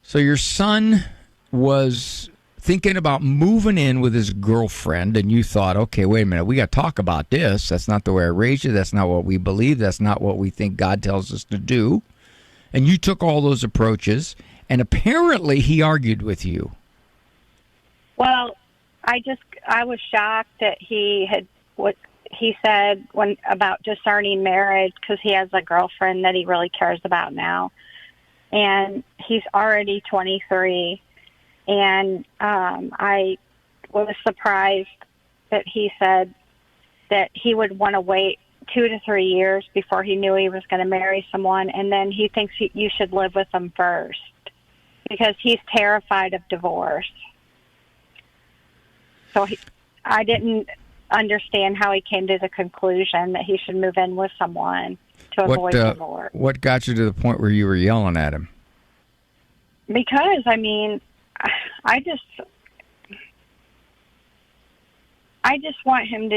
[SPEAKER 3] So your son was thinking about moving in with his girlfriend, and you thought, okay, wait a minute, we got to talk about this. That's not the way I raised you. That's not what we believe. That's not what we think God tells us to do. And you took all those approaches, and apparently he argued with you.
[SPEAKER 4] Well, I was shocked that he had what he said when about discerning marriage because he has a girlfriend that he really cares about now, and he's already 23. And I was surprised that he said that he would want to wait 2 to 3 years before he knew he was going to marry someone, and then he thinks you should live with them first because he's terrified of divorce. So I didn't understand how he came to the conclusion that he should move in with someone to avoid divorce.
[SPEAKER 3] What got you to the point where you were yelling at him?
[SPEAKER 4] Because, I mean, I just want him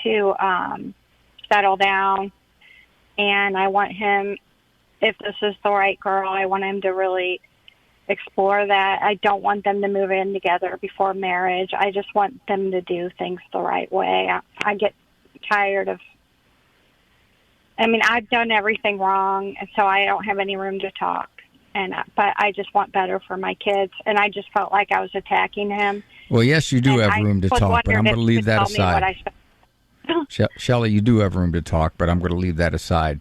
[SPEAKER 4] to settle down, and I want him, if this is the right girl, I want him to really explore that. I don't want them to move in together before marriage. I just want them to do things the right way. I get tired of, I've done everything wrong, and so I don't have any room to talk. But I just want better for my kids, and I just felt like I was attacking him.
[SPEAKER 3] Well, yes, you do have room to talk, but I'm going to leave that aside. Shelley, you do have room to talk, but I'm going to leave that aside.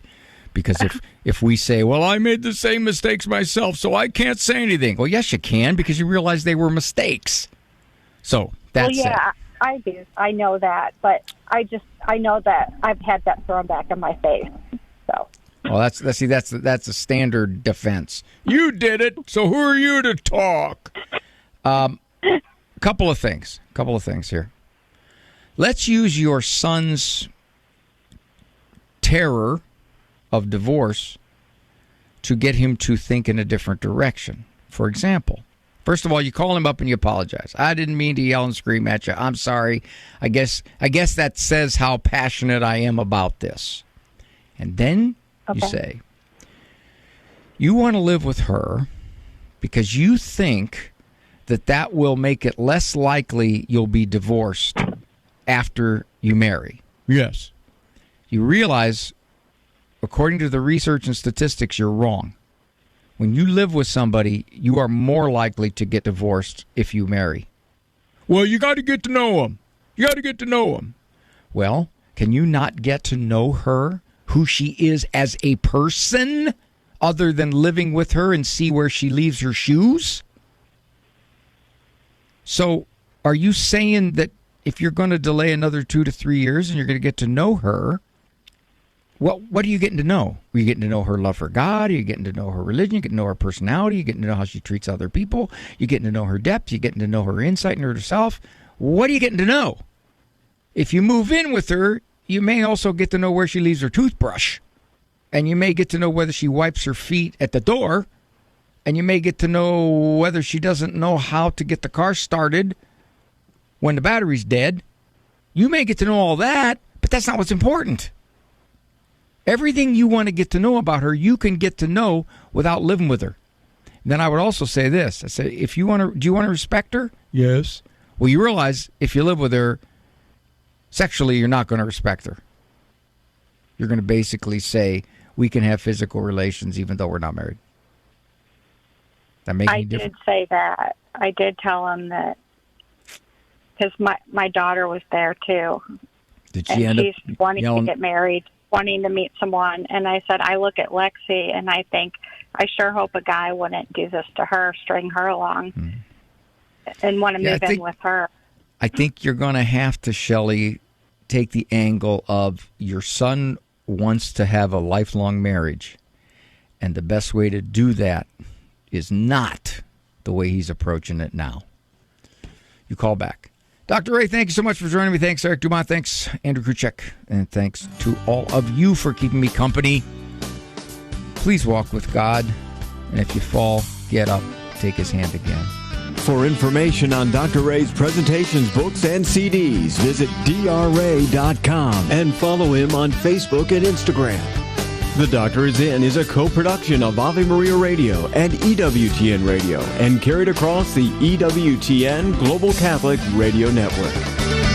[SPEAKER 3] Because if we say, well, I made the same mistakes myself, so I can't say anything. Well, yes, you can, because you realize they were mistakes. So that's it.
[SPEAKER 4] I do. I know that, but I know that I've had that thrown back in my face. So.
[SPEAKER 3] Well, that's a standard defense. You did it, so who are you to talk? Couple of things here. Let's use your son's terror of divorce to get him to think in a different direction. For example, first of all, you call him up and you apologize. I didn't mean to yell and scream at you. I'm sorry. I guess that says how passionate I am about this. And then you say, you want to live with her because you think that will make it less likely you'll be divorced after you marry. Yes. You realize, according to the research and statistics, you're wrong. When you live with somebody, you are more likely to get divorced if you marry. Well, you got to get to know them. Well, can you not get to know her, who she is as a person, other than living with her and see where she leaves her shoes? So are you saying that if you're going to delay another 2 to 3 years and you're going to get to know her, what are you getting to know? Are you getting to know her love for God? Are you getting to know her religion? You getting to know her personality? You getting to know how she treats other people? You getting to know her depth? You getting to know her insight into herself? What are you getting to know? If you move in with her, you may also get to know where she leaves her toothbrush. And you may get to know whether she wipes her feet at the door. And you may get to know whether she doesn't know how to get the car started when the battery's dead. You may get to know all that, but that's not what's important. Everything you want to get to know about her, you can get to know without living with her. Then I would also say this. I say, do you want to respect her? Yes. Well, you realize if you live with her, sexually, you're not going to respect her. You're going to basically say, we can have physical relations even though we're not married. That make any difference?
[SPEAKER 4] I did say that. I did tell him that because my daughter was there too.
[SPEAKER 3] Did she
[SPEAKER 4] and
[SPEAKER 3] end
[SPEAKER 4] he's
[SPEAKER 3] up
[SPEAKER 4] wanting
[SPEAKER 3] yelling?
[SPEAKER 4] to get married, wanting to meet someone. And I said, I look at Lexi and I think, I sure hope a guy wouldn't do this to her, string her along, and want to move in with her.
[SPEAKER 3] I think you're going to have to, Shelley, take the angle of your son wants to have a lifelong marriage, and the best way to do that is not the way he's approaching it now. You call back. Dr. Ray, thank you so much for joining me. Thanks, Eric Dumont. Thanks, Andrew Kruchek. And thanks to all of you for keeping me company. Please walk with God. And if you fall, get up, take his hand again.
[SPEAKER 11] For information on Dr. Ray's presentations, books, and CDs, visit drray.com and follow him on Facebook and Instagram. The Doctor Is In is a co-production of Ave Maria Radio and EWTN Radio and carried across the EWTN Global Catholic Radio Network.